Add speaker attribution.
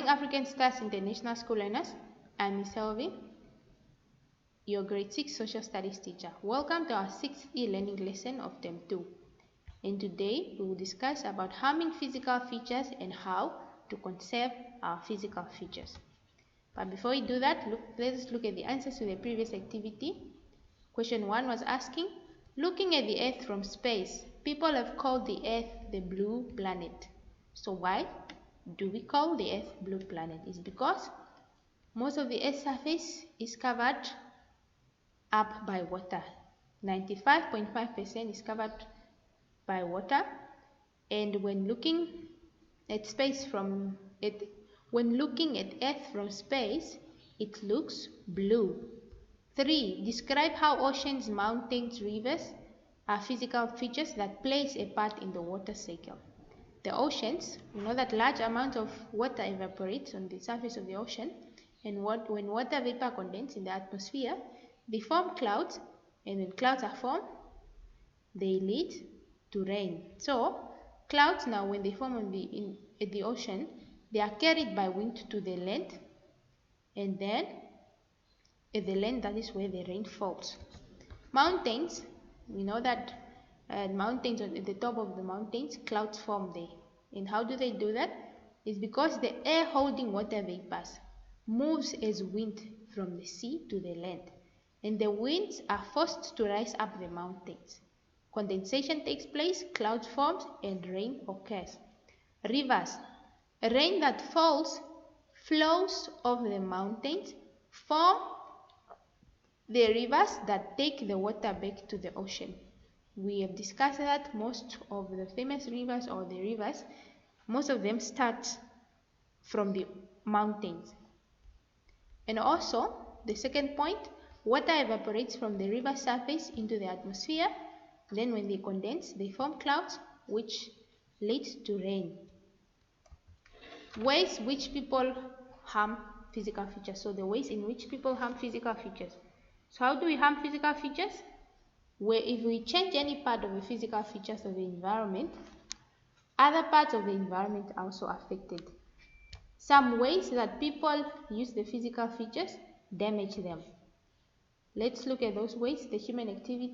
Speaker 1: morning, African Stars International School learners. I'm Miss Elvie, your grade 6 social studies teacher. Welcome to our 6th e-learning lesson of term 2. And today we will discuss about harming physical features and how to conserve our physical features. But before we do that, let's look at the answers to the previous activity. Question 1 was asking, looking at the Earth from space, people have called the Earth the blue planet. So why do we call the Earth blue planet? It's because most of the Earth's surface is covered up by water. 95.5% is covered by water, and when looking at Earth from space, it looks blue. 3. Describe how oceans, mountains, rivers are physical features that plays a part in the water cycle. The oceans, we know that large amounts of water evaporates on the surface of the ocean, and when water vapor condenses in the atmosphere, they form clouds, and when clouds are formed, they lead to rain. So, clouds now, when they form at the ocean, they are carried by wind to the land, and then at the land, that is where the rain falls. Mountains, we know that mountains, at the top of the mountains, clouds form there. And how do they do that? It's because the air holding water vapors moves as wind from the sea to the land, and the winds are forced to rise up the mountains. Condensation takes place, clouds form, and rain occurs. Rivers, rain that falls, flows over the mountains, form the rivers that take the water back to the ocean. We have discussed that most of the famous rivers, or the rivers, most of them start from the mountains. And also, the second point, water evaporates from the river surface into the atmosphere. Then when they condense, they form clouds, which leads to rain. Ways which people harm physical features. So the ways in which people harm physical features. So how do we harm physical features? Where if we change any part of the physical features of the environment, other parts of the environment are also affected. Some ways that people use the physical features damage them. Let's look at those ways. The human activity.